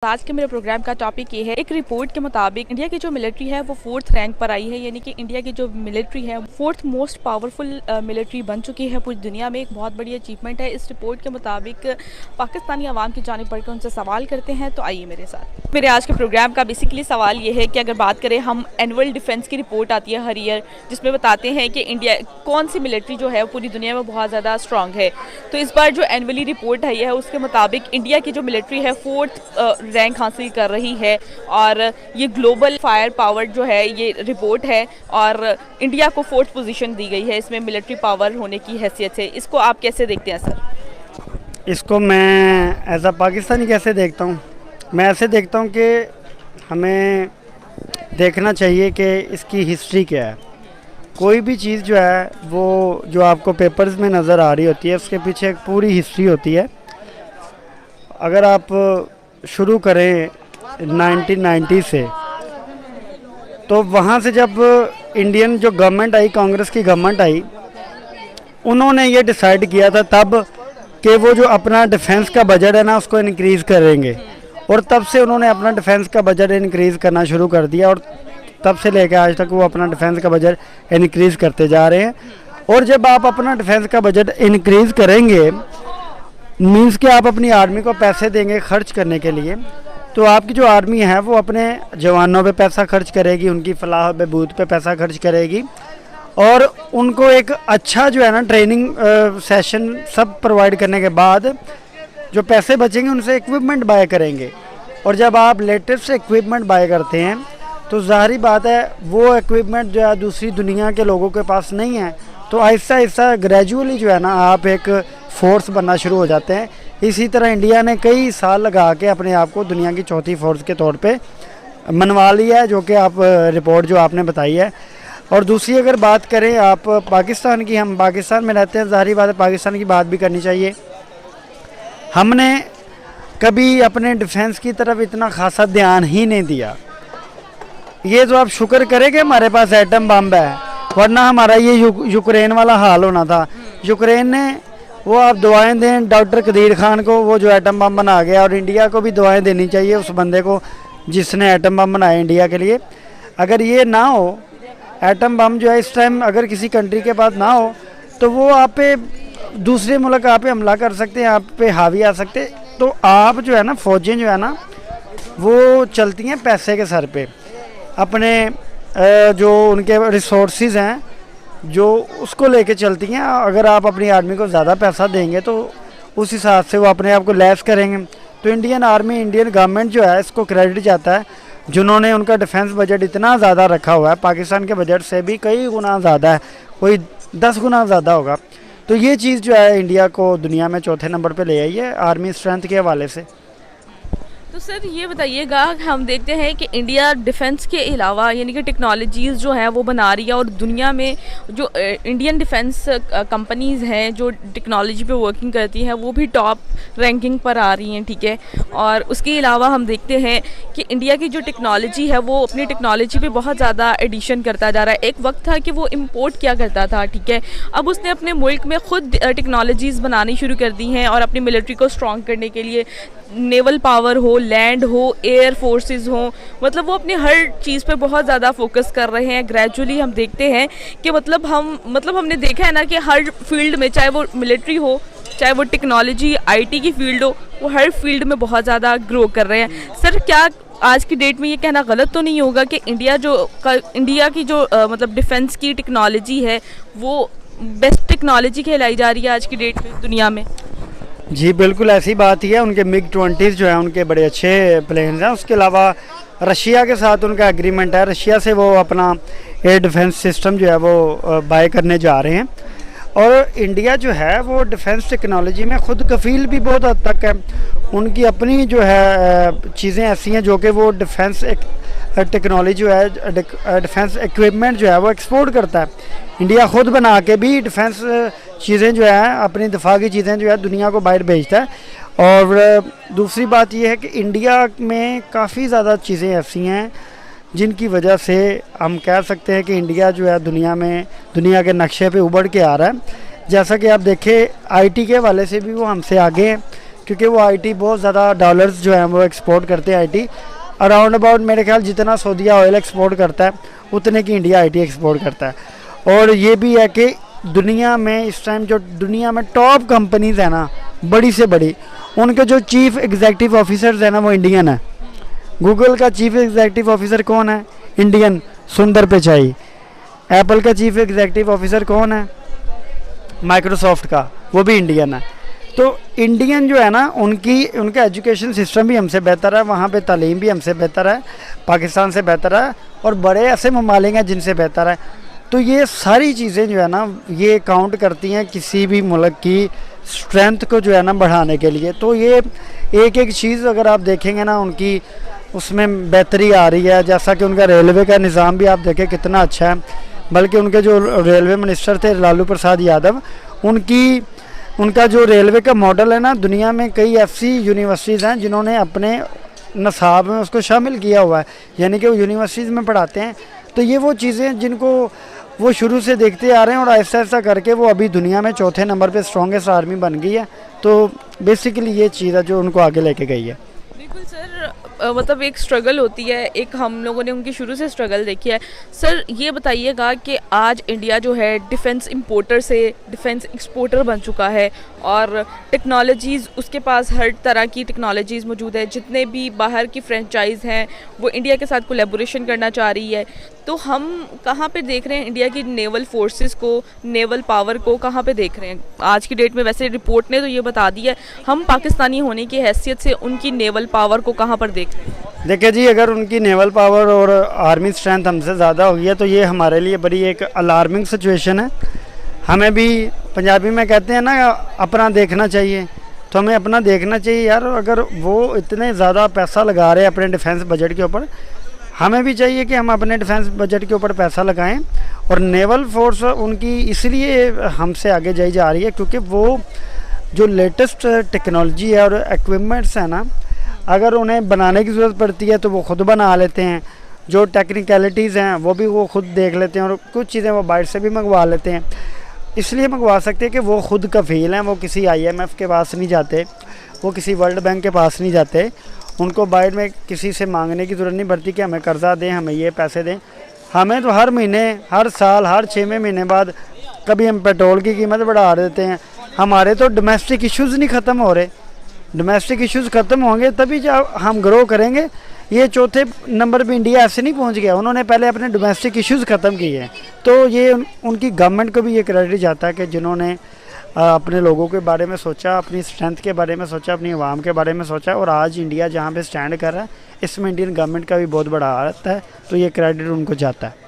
आज के मेरे प्रोग्राम का टॉपिक ये है। एक रिपोर्ट के मुताबिक इंडिया की जो मिलिट्री है वो 4th रैंक पर आई है, यानी कि इंडिया की जो मिलिट्री है 4th मोस्ट पावरफुल मिलिट्री बन चुकी है पूरी दुनिया में। एक बहुत बड़ी अचीवमेंट है। इस रिपोर्ट के मुताबिक पाकिस्तानी आवाम की जानिब बढ़कर उनसे सवाल करते हैं, तो आइए मेरे साथ। मेरे आज के प्रोग्राम का बेसिकली सवाल ये है कि अगर बात करें हम एनुअल डिफेंस की रिपोर्ट आती है हर ईयर, जिसमें बताते हैं कि इंडिया कौन सी मिलिट्री जो है पूरी दुनिया में बहुत ज़्यादा स्ट्रॉन्ग है। तो इस बार जो एनुअली रिपोर्ट आई है उसके मुताबिक इंडिया की जो मिलिट्री है 4th रैंक हासिल कर रही है, और ये ग्लोबल फायर पावर जो है ये रिपोर्ट है, और इंडिया को 4th पोजीशन दी गई है इसमें मिलिट्री पावर होने की हैसियत से। इसको आप कैसे देखते हैं सर? इसको मैं एज अ पाकिस्तानी कैसे देखता हूँ? मैं ऐसे देखता हूँ कि हमें देखना चाहिए कि इसकी हिस्ट्री क्या है। कोई भी चीज़ जो है वो जो आपको पेपर्स में नज़र आ रही होती है उसके पीछे एक पूरी हिस्ट्री होती है। अगर आप शुरू करें 1990 से, तो वहाँ से जब इंडियन जो गवर्नमेंट आई, कांग्रेस की गवर्नमेंट आई, उन्होंने ये डिसाइड किया था तब कि वो जो अपना डिफेंस का बजट है ना उसको इनक्रीज़ करेंगे, और तब से उन्होंने अपना डिफेंस का बजट इनक्रीज़ करना शुरू कर दिया, और तब से लेकर आज तक वो अपना डिफेंस का बजट इनक्रीज़ करते जा रहे हैं। और जब आप अपना डिफेंस का बजट इनक्रीज़ करेंगे मीन्स कि आप अपनी आर्मी को पैसे देंगे खर्च करने के लिए, तो आपकी जो आर्मी है वो अपने जवानों पे पैसा खर्च करेगी, उनकी फलाह बहबूद पे पैसा खर्च करेगी, और उनको एक अच्छा जो है ना ट्रेनिंग सेशन सब प्रोवाइड करने के बाद जो पैसे बचेंगे उनसे इक्विपमेंट बाय करेंगे। और जब आप लेटेस्ट इक्विपमेंट बाय करते हैं तो ज़ाहिरी बात है वो इक्विपमेंट जो है दूसरी दुनिया के लोगों के पास नहीं है, तो आहिस्ता आहिस्ता ग्रेजुअली जो है ना आप एक फोर्स बनना शुरू हो जाते हैं। इसी तरह इंडिया ने कई साल लगा के अपने आप को दुनिया की चौथी फोर्स के तौर पे मनवा लिया है, जो कि आप रिपोर्ट जो आपने बताई है। और दूसरी अगर बात करें आप पाकिस्तान की, हम पाकिस्तान में रहते हैं, ज़ाहिरी बात है पाकिस्तान की बात भी करनी चाहिए। हमने कभी अपने डिफेंस की तरफ इतना खासा ध्यान ही नहीं दिया। ये तो आप शुक्र करें कि हमारे पास एटम बम है, वरना हमारा ये यूक्रेन वाला हाल होना था। यूक्रेन ने वो आप दुआएं दें डॉक्टर कदीर खान को, वो जो एटम बम बना गया, और इंडिया को भी दुआएं देनी चाहिए उस बंदे को जिसने एटम बम बनाया इंडिया के लिए। अगर ये ना हो, एटम बम जो है इस टाइम अगर किसी कंट्री के पास ना हो, तो वो आप पे दूसरे मुल्क आप पे हमला कर सकते हैं, आप पे हावी आ सकते। तो आप जो है ना फौजें जो है ना वो चलती हैं पैसे के सर पे, अपने जो उनके रिसोर्सेज हैं जो उसको लेके चलती हैं। अगर आप अपनी आर्मी को ज़्यादा पैसा देंगे तो उस हिसाब से वो अपने आप को लैस करेंगे। तो इंडियन आर्मी, इंडियन गवर्नमेंट जो है इसको क्रेडिट जाता है, जिन्होंने उनका डिफेंस बजट इतना ज़्यादा रखा हुआ है, पाकिस्तान के बजट से भी कई गुना ज़्यादा है, कोई 10 गुना ज़्यादा होगा। तो ये चीज़ जो है इंडिया को दुनिया में चौथे नंबर पे ले आई है आर्मी स्ट्रेंथ के हवाले से। तो सर ये बताइएगा, हम देखते हैं कि इंडिया डिफेंस के अलावा यानी कि टेक्नोलॉजीज़ जो हैं वो बना रही है, और दुनिया में जो इंडियन डिफेंस कंपनीज़ हैं जो टेक्नोलॉजी पे वर्किंग करती हैं वो भी टॉप रैंकिंग पर आ रही हैं, ठीक है। और उसके अलावा हम देखते हैं कि इंडिया की जो टेक्नोलॉजी है वो अपनी टेक्नोलॉजी पे बहुत ज़्यादा एडिशन करता जा रहा है। एक वक्त था कि वो इम्पोर्ट किया करता था, ठीक है। अब उसने अपने मुल्क में ख़ुद टेक्नोलॉजीज़ बनानी शुरू कर दी हैं, और अपनी मिलिट्री को स्ट्रॉन्ग करने के लिए नेवल पावर हो, लैंड हो, एयर फोर्सेस हो, मतलब वो अपनी हर चीज़ पे बहुत ज़्यादा फोकस कर रहे हैं। ग्रेजुअली हम देखते हैं कि हमने देखा है ना कि हर फील्ड में, चाहे वो मिलिट्री हो, चाहे वो टेक्नोलॉजी आईटी की फील्ड हो, वो हर फील्ड में बहुत ज़्यादा ग्रो कर रहे हैं। सर क्या आज की डेट में ये कहना गलत तो नहीं होगा कि इंडिया की जो मतलब डिफेंस की टेक्नोलॉजी है वो बेस्ट टेक्नोलॉजी कहलाई जा रही है आज की डेट में दुनिया में? जी बिल्कुल ऐसी बात ही है। उनके MiG-20 जो है उनके बड़े अच्छे प्लेन्स हैं। उसके अलावा रशिया के साथ उनका एग्रीमेंट है, रशिया से वो अपना एयर डिफेंस सिस्टम जो है वो बाय करने जा रहे हैं। और इंडिया जो है वो डिफेंस टेक्नोलॉजी में ख़ुद कफ़ील भी बहुत हद तक है। उनकी अपनी जो है चीज़ें ऐसी हैं जो कि वो डिफेंस टेक्नोलॉजी जो है, डिफेंस इक्विपमेंट जो है वो एक्सपोर्ट करता है। इंडिया ख़ुद बना के भी डिफेंस चीज़ें जो है, अपनी दिफा की चीज़ें जो है दुनिया को बाहर भेजता है। और दूसरी बात यह है कि इंडिया में काफ़ी ज़्यादा चीज़ें ऐसी हैं जिनकी वजह से हम कह सकते हैं कि इंडिया जो है दुनिया के नक्शे पे उभर के आ रहा है। जैसा कि आप देखें आईटी के हवाले से भी वो हमसे आगे हैं, क्योंकि वो आईटी बहुत ज़्यादा डॉलर्स जो हैं वो एक्सपोर्ट करते हैं। आईटी अराउंड अबाउट मेरे ख्याल जितना सऊदीया ऑयल एक्सपोर्ट करता है उतने की इंडिया आईटी एक्सपोर्ट करता है। और ये भी है कि दुनिया में इस टाइम जो दुनिया में टॉप कंपनीज़ है ना, बड़ी से बड़ी, उनके जो चीफ़ एग्जीक्यूटिव ऑफिसर्स हैं ना वो इंडियन है। गूगल का चीफ़ एग्जीक्यूटिव ऑफिसर कौन है? इंडियन, सुंदर पिचाई। एप्पल का चीफ़ एग्जीक्यूटिव ऑफिसर कौन है? माइक्रोसॉफ्ट का, वो भी इंडियन है। तो इंडियन जो है ना, उनका एजुकेशन सिस्टम भी हमसे बेहतर है, वहाँ पे तालीम भी हमसे बेहतर है, पाकिस्तान से बेहतर है, और बड़े ऐसे ममालिक हैं जिनसे बेहतर है। तो ये सारी चीज़ें जो है ना ये काउंट करती हैं किसी भी मुल्क की स्ट्रेंथ को जो है ना बढ़ाने के लिए। तो ये एक एक चीज़ अगर आप देखेंगे ना उनकी, उसमें बेहतरी आ रही है। जैसा कि उनका रेलवे का निज़ाम भी आप देखें कितना अच्छा है। बल्कि उनके जो रेलवे मिनिस्टर थे लालू प्रसाद यादव, उनका जो रेलवे का मॉडल है ना, दुनिया में कई ऐसी यूनिवर्सिटीज़ हैं जिन्होंने अपने नसाब में उसको शामिल किया हुआ है, यानी कि वो यूनिवर्सिटीज़ में पढ़ाते हैं। तो ये वो चीज़ें जिनको वो शुरू से देखते आ रहे हैं और आहिस्ता आहिस्ता करके वो अभी दुनिया में चौथे नंबर पे स्ट्रॉन्गेस्ट आर्मी बन गई है। तो बेसिकली ये चीज़ है जो उनको आगे लेके गई है। बिल्कुल सर, मतलब एक स्ट्रगल होती है, एक हम लोगों ने उनकी शुरू से स्ट्रगल देखी है। सर ये बताइएगा कि आज इंडिया जो है डिफेंस इंपोर्टर से डिफेंस एक्सपोर्टर बन चुका है, और टेक्नोलॉजीज़ उसके पास हर तरह की टेक्नोलॉजीज़ मौजूद है। जितने भी बाहर की फ्रेंचाइज़ हैं वो इंडिया के साथ कोलैबोरेशन करना चाह रही है। तो हम कहाँ पे देख रहे हैं इंडिया की नेवल फोर्सेस को, नेवल पावर को कहाँ पे देख रहे हैं आज की डेट में? वैसे रिपोर्ट ने तो ये बता दिया है, हम पाकिस्तानी होने की हैसियत से उनकी नेवल पावर को कहाँ पर देख रहे हैं? देखिए जी, अगर उनकी नेवल पावर और आर्मी स्ट्रेंथ हमसे ज़्यादा हो गई है तो ये हमारे लिए बड़ी एक अलार्मिंग सिचुएशन है। हमें भी पंजाबी में कहते हैं ना, अपना देखना चाहिए। तो हमें अपना देखना चाहिए यार। अगर वो इतने ज़्यादा पैसा लगा रहे हैं अपने डिफेंस बजट के ऊपर, हमें भी चाहिए कि हम अपने डिफेंस बजट के ऊपर पैसा लगाएं। और नेवल फोर्स उनकी इसलिए हमसे आगे जाई जा रही है क्योंकि वो जो लेटेस्ट टेक्नोलॉजी है और इक्विपमेंट्स हैं ना, अगर उन्हें बनाने की ज़रूरत पड़ती है तो वो ख़ुद बना लेते हैं। जो टेक्निकलिटीज़ हैं वो भी वो ख़ुद देख लेते हैं, और कुछ चीज़ें वो बाहर से भी मंगवा लेते हैं। इसलिए मंगवा सकते हैं कि वो ख़ुद कफ़ील हैं, वो किसी IMF के पास नहीं जाते, वो किसी वर्ल्ड बैंक के पास नहीं जाते। उनको बाहर में किसी से मांगने की ज़रूरत नहीं पड़ती कि हमें कर्ज़ा दें, हमें ये पैसे दें। हमें तो हर महीने, हर साल, हर 6वें महीने बाद कभी हम पेट्रोल की कीमत बढ़ा देते हैं। हमारे तो डोमेस्टिक इश्यूज़ नहीं ख़त्म हो रहे। डोमेस्टिक इश्यूज़ ख़त्म होंगे तभी जब हम ग्रो करेंगे। ये चौथे नंबर पे इंडिया ऐसे नहीं पहुंच गया, उन्होंने पहले अपने डोमेस्टिक इश्यूज़ ख़त्म किए हैं। तो ये उनकी गवर्नमेंट को भी ये क्रेडिट जाता है कि जिन्होंने अपने लोगों के बारे में सोचा, अपनी स्ट्रेंथ के बारे में सोचा, अपनी आवाम के बारे में सोचा, और आज इंडिया जहाँ पे स्टैंड कर रहा है इसमें इंडियन गवर्नमेंट का भी बहुत बड़ा हाथ है। तो ये क्रेडिट उनको जाता है।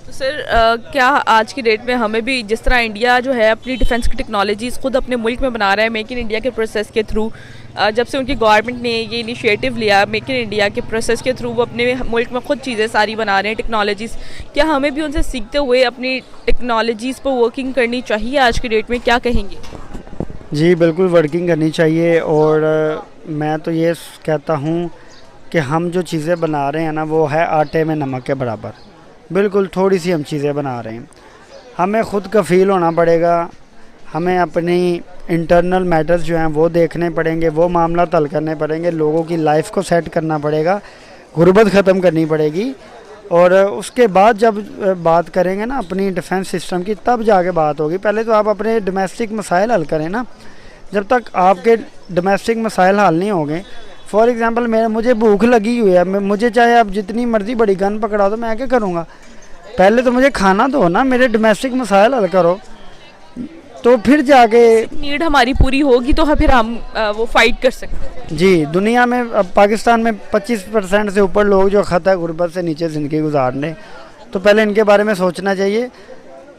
तो सर क्या आज की डेट में हमें भी, जिस तरह इंडिया जो है अपनी डिफेंस की टेक्नोलॉजीज़ खुद अपने मुल्क में बना रहा है मेक इन इंडिया के प्रोसेस के थ्रू, जब से उनकी गवर्नमेंट ने ये इनिशिएटिव लिया मेक इन इंडिया के प्रोसेस के थ्रू, वो अपने मुल्क में खुद चीज़ें सारी बना रहे हैं टेक्नोलॉजीज़, क्या हमें भी उनसे सीखते हुए अपनी टेक्नोलॉजीज़ पर वर्किंग करनी चाहिए आज की डेट में? क्या कहेंगे? जी बिल्कुल, वर्किंग करनी चाहिए। और मैं तो ये कहता हूँ कि हम जो चीज़ें बना रहे हैं ना वो है आटे में नमक के बराबर। बिल्कुल थोड़ी सी हम चीज़ें बना रहे हैं। हमें ख़ुद कफ़ील होना पड़ेगा। हमें अपनी इंटरनल मैटर्स जो हैं वो देखने पड़ेंगे, वो मामला हल करने पड़ेंगे, लोगों की लाइफ को सेट करना पड़ेगा, गुर्बत ख़त्म करनी पड़ेगी। और उसके बाद जब बात करेंगे ना अपनी डिफेंस सिस्टम की, तब जाके बात होगी। पहले तो आप अपने डोमेस्टिक मसाइल हल करें ना। जब तक आपके डोमेस्टिक मसाइल हल नहीं होंगे, फॉर एग्ज़ाम्पल मुझे भूख लगी हुई है, मुझे चाहे आप जितनी मर्ज़ी बड़ी गन पकड़ा दो, मैं क्या करूँगा? पहले तो मुझे खाना दो ना, मेरे डोमेस्टिक मसाइल हल करो, तो फिर जाके नीड हमारी पूरी होगी तो फिर हम वो फाइट कर सकते हैं। जी, दुनिया में अब पाकिस्तान में 25% से ऊपर लोग जो ख़त है गुर्बत से नीचे ज़िंदगी गुजारने, तो पहले इनके बारे में सोचना चाहिए।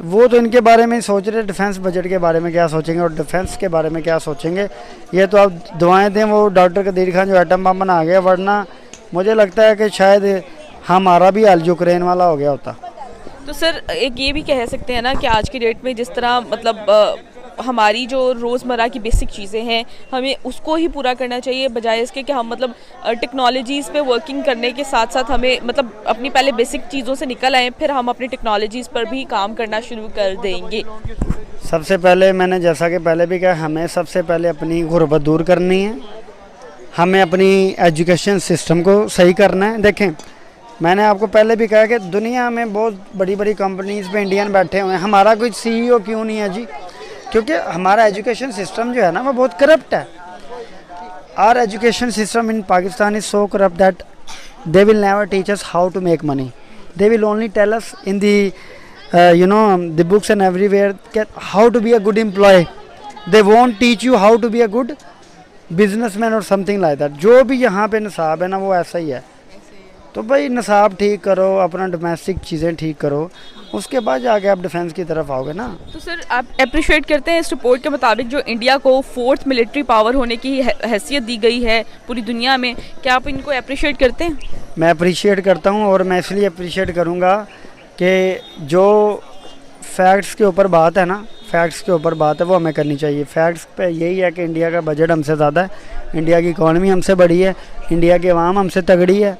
वो तो इनके बारे में सोच रहे, डिफेंस बजट के बारे में क्या सोचेंगे और डिफेंस के बारे में क्या सोचेंगे। ये तो आप दुआएं दें वो डॉक्टर कदीर खान जो एटम बम बना गया, वरना मुझे लगता है कि शायद हमारा भी हाल यूक्रेन वाला हो गया होता। तो सर एक ये भी कह सकते हैं ना कि आज की डेट में जिस तरह मतलब हमारी जो रोज़मर्रा की बेसिक चीज़ें हैं हमें उसको ही पूरा करना चाहिए, बजाय इसके कि हम मतलब टेक्नोलॉजीज़ पे वर्किंग करने के साथ साथ हमें मतलब अपनी पहले बेसिक चीज़ों से निकल आए, फिर हम अपनी टेक्नोलॉजीज़ पर भी काम करना शुरू कर देंगे। सबसे पहले मैंने जैसा कि पहले भी कहा, हमें सबसे पहले अपनी गुर्बत दूर करनी है, हमें अपनी एजुकेशन सिस्टम को सही करना है। देखें, मैंने आपको पहले भी कहा कि दुनिया में बहुत बड़ी बड़ी कंपनीज़ पे इंडियन बैठे हुए हैं, हमारा कोई सीईओ क्यों नहीं है जी? क्योंकि हमारा एजुकेशन सिस्टम जो है ना वो बहुत करप्ट है। Our education system in Pakistan is so corrupt that they will never teach us how to make money, they will only tell us in the the books and everywhere how to be a good employee. They won't teach you how to be a good businessman or something like that. जो भी यहाँ पे निसाब है ना वो ऐसा ही है। तो भाई निसाब ठीक करो, अपना डोमेस्टिक चीज़ें ठीक करो, उसके बाद जाके आप डिफेंस की तरफ आओगे ना। तो सर आप अप्रिशिएट करते हैं इस रिपोर्ट के मुताबिक जो इंडिया को 4th मिलिट्री पावर होने की हैसियत दी गई है पूरी दुनिया में, क्या आप इनको अप्रिशिएट करते हैं? मैं अप्रिशिएट करता हूँ, और मैं इसलिए अप्रिशिएट करूँगा कि जो फैक्ट्स के ऊपर बात है ना, फैक्ट्स के ऊपर बात है वो हमें करनी चाहिए। फैक्ट्स पे यही है कि इंडिया का बजट हमसे ज़्यादा है, इंडिया की इकॉनमी हमसे बड़ी है, इंडिया की आवाम हमसे तगड़ी है,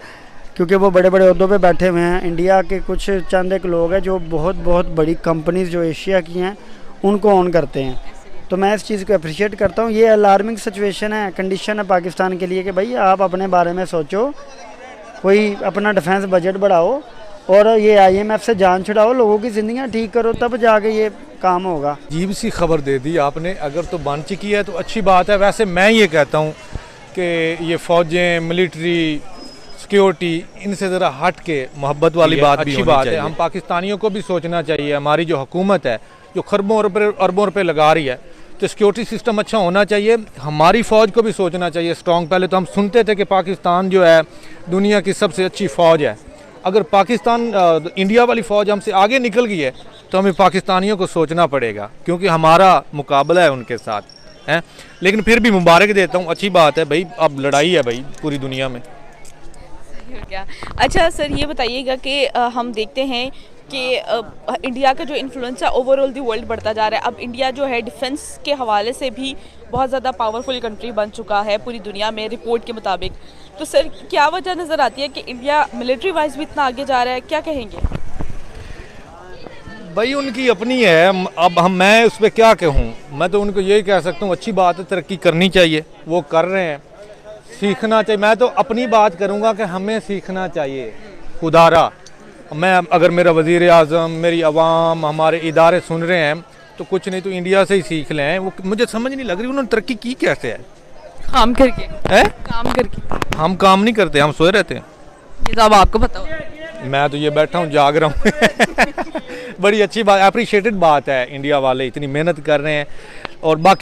क्योंकि वो बड़े बड़े ओहदों पे बैठे हुए हैं। इंडिया के कुछ चंद एक लोग हैं जो बहुत बहुत बड़ी कंपनीज़ जो एशिया की हैं उनको ऑन करते हैं। तो मैं इस चीज़ को अप्रिशिएट करता हूँ। ये अलार्मिंग सिचुएशन है, कंडीशन है पाकिस्तान के लिए कि भाई आप अपने बारे में सोचो, कोई अपना डिफेंस बजट बढ़ाओ और ये IMF से जान छुड़ाओ, लोगों की ज़िंदगियाँ ठीक करो, तब जाके ये काम होगा। अजीब सी खबर दे दी आपने, अगर तो बन चुकी है तो अच्छी बात है। वैसे मैं ये कहता हूँ कि ये फ़ौजें, मिलिट्री, सिक्योरिटी, इनसे ज़रा हट के मोहब्बत वाली बात भी अच्छी बात है। हम पाकिस्तानियों को भी सोचना चाहिए, हमारी जो हुकूमत है जो खरबों अरबों रुपये लगा रही है, तो सिक्योरिटी सिस्टम अच्छा होना चाहिए। हमारी फ़ौज को भी सोचना चाहिए स्ट्रॉन्ग। पहले तो हम सुनते थे कि पाकिस्तान जो है दुनिया की सबसे अच्छी फ़ौज है। अगर पाकिस्तान इंडिया वाली फ़ौज हमसे आगे निकल गई है तो हमें पाकिस्तानियों को सोचना पड़ेगा, क्योंकि हमारा मुकाबला है उनके साथ है। लेकिन फिर भी मुबारक देता हूँ, अच्छी बात है भाई, अब लड़ाई है भाई पूरी दुनिया में। क्या अच्छा सर ये बताइएगा कि हम देखते हैं कि इंडिया का जो इन्फ्लुएंस है ओवरऑल दी वर्ल्ड बढ़ता जा रहा है। अब इंडिया जो है डिफेंस के हवाले से भी बहुत ज़्यादा पावरफुल कंट्री बन चुका है पूरी दुनिया में रिपोर्ट के मुताबिक। तो सर क्या वजह नज़र आती है कि इंडिया मिलिट्री वाइज भी इतना आगे जा रहा है, क्या कहेंगे? भाई उनकी अपनी है, अब मैं उस पर क्या कहूँ। मैं तो उनको यही कह सकता हूँ अच्छी बात है, तरक्की करनी चाहिए, वो कर रहे हैं, सीखना चाहिए। मैं तो अपनी बात करूँगा कि हमें सीखना चाहिए खुदारा। मैं अगर मेरा वज़ीर आज़म, मेरी आवाम, हमारे इदारे सुन रहे हैं तो कुछ नहीं तो इंडिया से ही सीख लें। वो मुझे समझ नहीं लग रही उन्होंने तरक्की की कैसे है। काम करके है, काम करके। हम काम नहीं करते, हम सोए रहते हैं। ये तो अब आपको पता हो। मैं तो ये बैठा हूँ, जाग रहा हूँ। बड़ी अच्छी बात, अप्रिशिएटेड बात है, इंडिया वाले इतनी मेहनत कर रहे हैं। और बाकी